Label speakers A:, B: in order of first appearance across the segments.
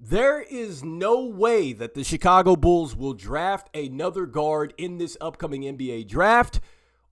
A: There is no way that the Chicago Bulls will draft another guard in this upcoming NBA draft,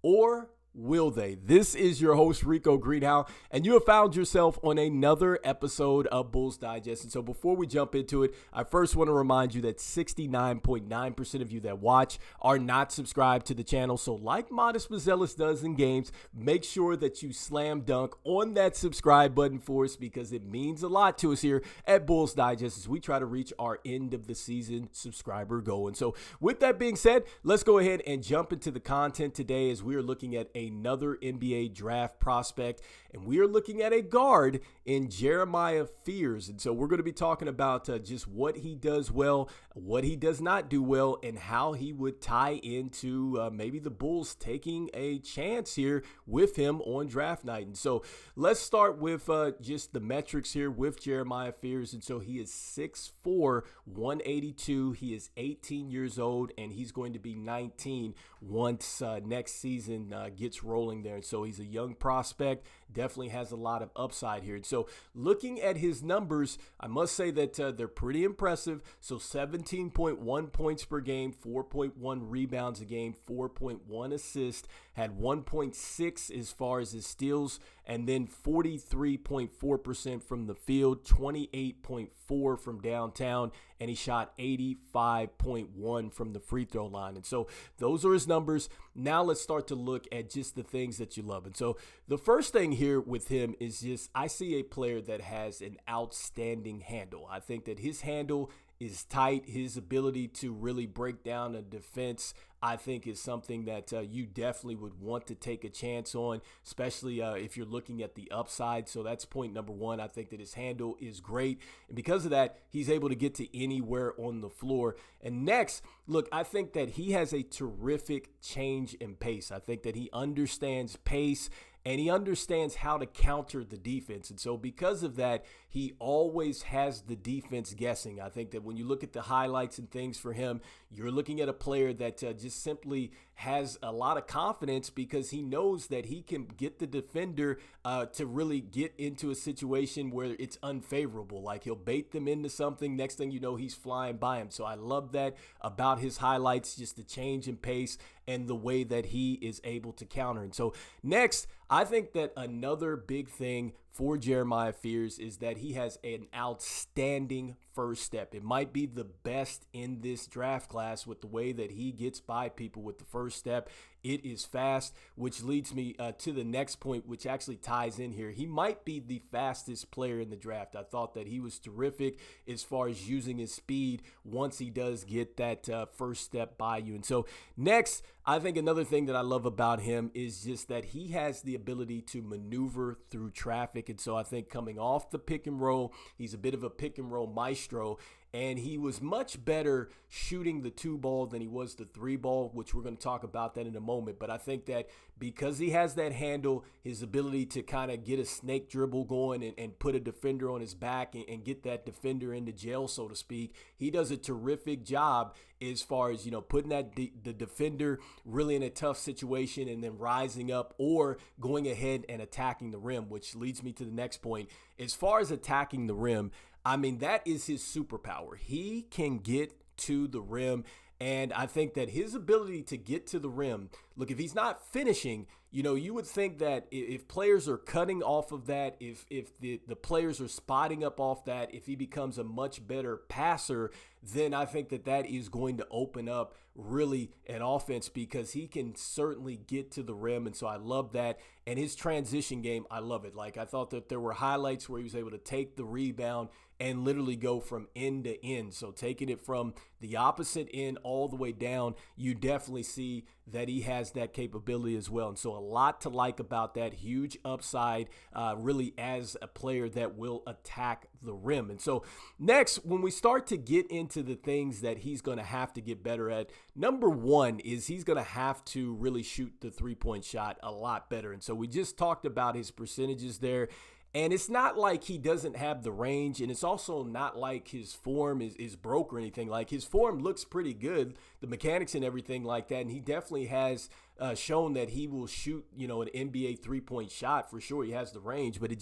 A: or will they? This is your host, Rico Greenhowe, and you have found yourself on another episode of Bulls Digest. And so before we jump into it, I first want to remind you that 69.9% of you that watch are not subscribed to the channel. So like Modest Mazelis does in games, make sure that you slam dunk on that subscribe button for us because it means a lot to us here at Bulls Digest as we try to reach our end of the season subscriber goal. And so with that being said, let's go ahead and jump into the content today as we are looking at another NBA draft prospect, and we are looking at a guard in Jeremiah Fears. And so we're going to be talking about just what he does well, what he does not do well, and how he would tie into maybe the Bulls taking a chance here with him on draft night. And so let's start with just the metrics here with Jeremiah Fears. And so he is 6'4", 182. He is 18 years old, and he's going to be 19 once next season gets rolling there. And so he's a young prospect, definitely has a lot of upside here. And so looking at his numbers, I must say that they're pretty impressive. So 17.1 points per game, 4.1 rebounds a game, 4.1 assists, had 1.6 as far as his steals, and then 43.4% from the field, 28.4 from downtown, and he shot 85.1 from the free throw line. And so those are his numbers. Now let's start to look at just the things that you love. And so the first thing here with him is just I see a player that has an outstanding handle. I think that his handle is tight. His ability to really break down a defense, I think, is something that you definitely would want to take a chance on, especially if you're looking at the upside. So that's point number one. I think that his handle is great. And because of that, he's able to get to anywhere on the floor. And next, look, I think that he has a terrific change in pace. I think that he understands pace and he understands how to counter the defense. And so because of that, he always has the defense guessing. I think that when you look at the highlights and things for him, you're looking at a player that just simply has a lot of confidence because he knows that he can get the defender to really get into a situation where it's unfavorable. Like he'll bait them into something. Next thing you know, he's flying by him. So I love that about his highlights, just the change in pace and the way that he is able to counter. And so next, I think that another big thing for Jeremiah Fears is that he has an outstanding first step. It might be the best in this draft class with the way that he gets by people with the first step. It is fast, which leads me to the next point, which actually ties in here. He might be the fastest player in the draft. I thought that he was terrific as far as using his speed once he does get that first step by you. And so next, I think another thing that I love about him is just that he has the ability to maneuver through traffic. And so I think coming off the pick and roll, he's a bit of a pick and roll maestro. And he was much better shooting the 2-ball than he was the 3-ball, which we're going to talk about that in a moment. But I think that because he has that handle, his ability to kind of get a snake dribble going and put a defender on his back and get that defender into jail, so to speak, he does a terrific job as far as, putting the defender really in a tough situation and then rising up or going ahead and attacking the rim, which leads me to the next point. As far as attacking the rim, I mean, that is his superpower. He can get to the rim, and I think that his ability to get to the rim, look, if he's not finishing, you would think that if players are cutting off of that, if the players are spotting up off that, if he becomes a much better passer, then I think that is going to open up really an offense because he can certainly get to the rim. And so I love that. And his transition game, I love it. Like I thought that there were highlights where he was able to take the rebound and literally go from end to end. So taking it from the opposite end all the way down, you definitely see that he has that capability as well. And so a lot to like about that. Huge upside really as a player that will attack the rim. And so next, when we start to get into the things that he's going to have to get better at, number one is he's going to have to really shoot the three-point shot a lot better. And so we just talked about his percentages there. And it's not like he doesn't have the range, and it's also not like his form is broke or anything. Like his form looks pretty good, the mechanics and everything like that, and he definitely has shown that he will shoot, an NBA 3-point shot for sure. He has the range, but it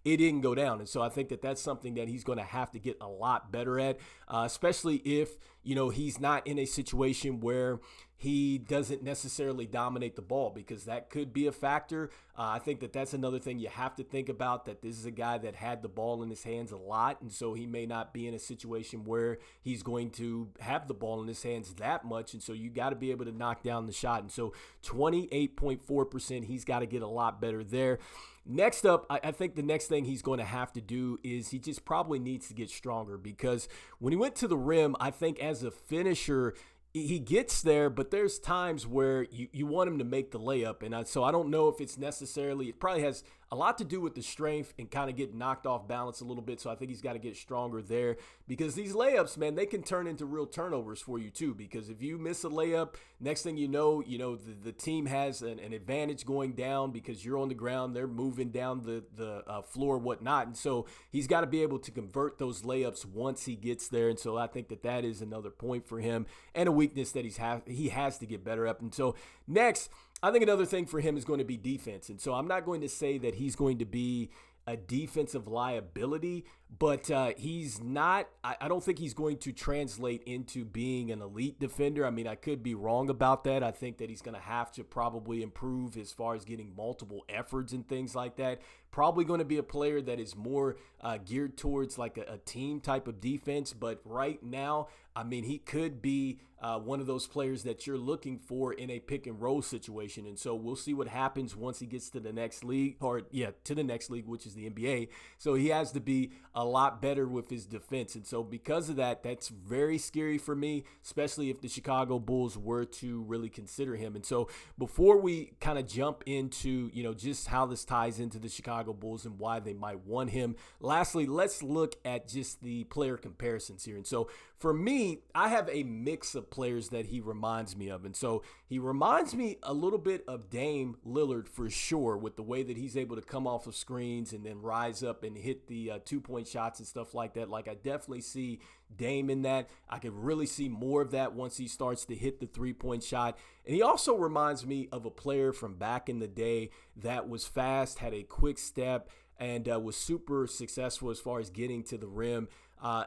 A: didn't go down. And so I think that that's something that he's going to have to get a lot better at, especially if, he's not in a situation where he doesn't necessarily dominate the ball, because that could be a factor. I think that that's another thing you have to think about, that this is a guy that had the ball in his hands a lot. And so he may not be in a situation where he's going to have the ball in his hands that much. And so you got to be able to knock down the shot. And so 28.4%, he's got to get a lot better there. Next up, I think the next thing he's going to have to do is he just probably needs to get stronger, because when he went to the rim, I think as a finisher, he gets there, but there's times where you want him to make the layup. And so I don't know if it's necessarily, it probably has a lot to do with the strength and kind of get knocked off balance a little bit. So I think he's got to get stronger there, because these layups, man, they can turn into real turnovers for you too. Because if you miss a layup, next thing you know, the team has an advantage going down because you're on the ground, they're moving down the floor, whatnot. And so he's got to be able to convert those layups once he gets there. And so I think that is another point for him, and a weakness that he has to get better at. And so next, I think another thing for him is going to be defense. And so I'm not going to say that he's going to be a defensive liability, but he's not, I don't think he's going to translate into being an elite defender. I mean, I could be wrong about that. I think that he's going to have to probably improve as far as getting multiple efforts and things like that. Probably going to be a player that is more geared towards like a team type of defense. But right now, I mean, he could be one of those players that you're looking for in a pick and roll situation. And so we'll see what happens once he gets to the next league, to the next league, which is the NBA. So he has to be a lot better with his defense. And so because of that, that's very scary for me, especially if the Chicago Bulls were to really consider him. And so before we kind of jump into, just how this ties into the Chicago Bulls and why they might want him, lastly, let's look at just the player comparisons here. And so for me, I have a mix of players that he reminds me of. And so he reminds me a little bit of Dame Lillard for sure, with the way that he's able to come off of screens and then rise up and hit the 2-point shots and stuff like that. Like, I definitely see Dame in that. I could really see more of that once he starts to hit the 3-point shot. And he also reminds me of a player from back in the day that was fast, had a quick step, and was super successful as far as getting to the rim.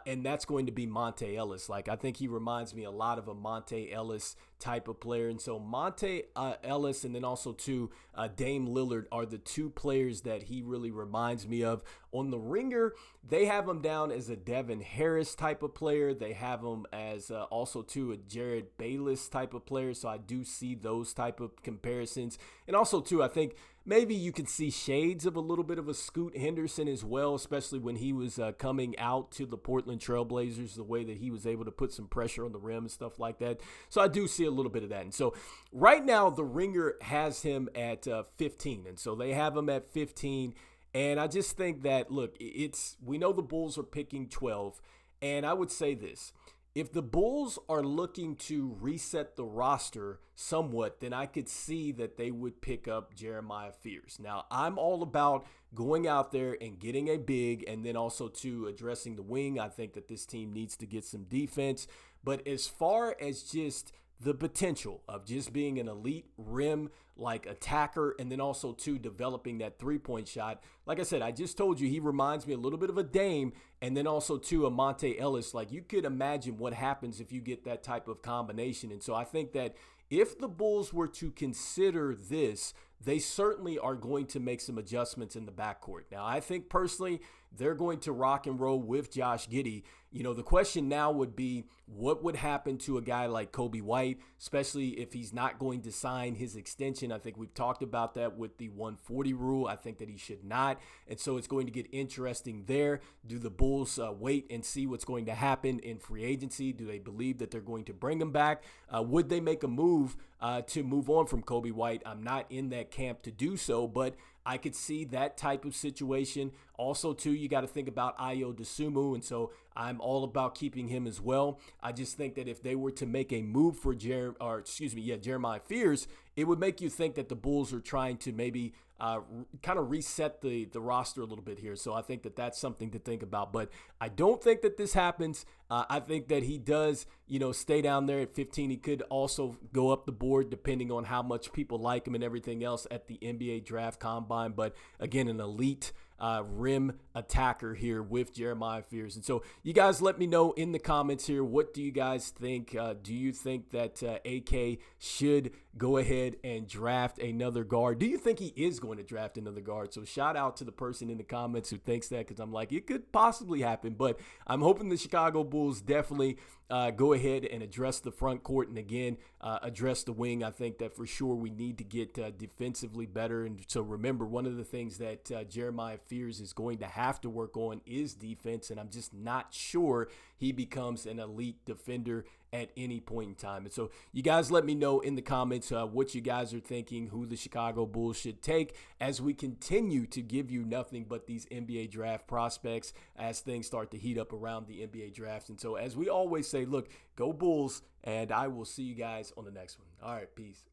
A: And that's going to be Monte Ellis. Like, I think he reminds me a lot of a Monte Ellis type of player. And so Monte Ellis, and then also too, Dame Lillard are the two players that he really reminds me of. On the Ringer, they have him down as a Devin Harris type of player. They have him as also too a Jared Bayless type of player. So I do see those type of comparisons. And also too, I think maybe you can see shades of a little bit of a Scoot Henderson as well, especially when he was coming out to the Portland Trailblazers, the way that he was able to put some pressure on the rim and stuff like that. So I do see a little bit of that. And so right now, the Ringer has him at 15. And so they have him at 15. And I just think that, look, we know the Bulls are picking 12. And I would say this. If the Bulls are looking to reset the roster somewhat, then I could see that they would pick up Jeremiah Fears. Now, I'm all about going out there and getting a big, and then also to addressing the wing. I think that this team needs to get some defense. But as far as just the potential of just being an elite rim like attacker, and then also to developing that 3-point shot, like I said, I just told you he reminds me a little bit of a Dame, and then also to a Monte Ellis. Like, you could imagine what happens if you get that type of combination. And so I think that if the Bulls were to consider this, they certainly are going to make some adjustments in the backcourt. Now, I think personally they're going to rock and roll with Josh Giddey. The question now would be, what would happen to a guy like Coby White, especially if he's not going to sign his extension? I think we've talked about that with the 140 rule. I think that he should not. And so it's going to get interesting there. Do the Bulls wait and see what's going to happen in free agency? Do they believe that they're going to bring him back? Would they make a move to move on from Coby White? I'm not in that camp to do so, but I could see that type of situation. Also, too, you got to think about Dosunmu, and so I'm all about keeping him as well. I just think that if they were to make a move for Jeremiah Fears, it would make you think that the Bulls are trying to maybe kind of reset the roster a little bit here. So I think that that's something to think about. But I don't think that this happens. I think that he does, stay down there at 15. He could also go up the board depending on how much people like him and everything else at the NBA Draft Combine. But again, an elite rim attacker here with Jeremiah Fears. And so you guys let me know in the comments here, what do you guys think? Do you think that AK should go ahead and draft another guard? Do you think he is going to draft another guard? So shout out to the person in the comments who thinks that, because I'm like, it could possibly happen. But I'm hoping the Chicago Bulls definitely go ahead and address the front court and again address the wing. I think that for sure we need to get defensively better. And so remember, one of the things that Jeremiah Fears is going to have to work on is defense, and I'm just not sure he becomes an elite defender at any point in time. And so you guys let me know in the comments what you guys are thinking, who the Chicago Bulls should take, as we continue to give you nothing but these NBA draft prospects as things start to heat up around the NBA draft. And so as we always say, look, go Bulls, and I will see you guys on the next one. All right, peace.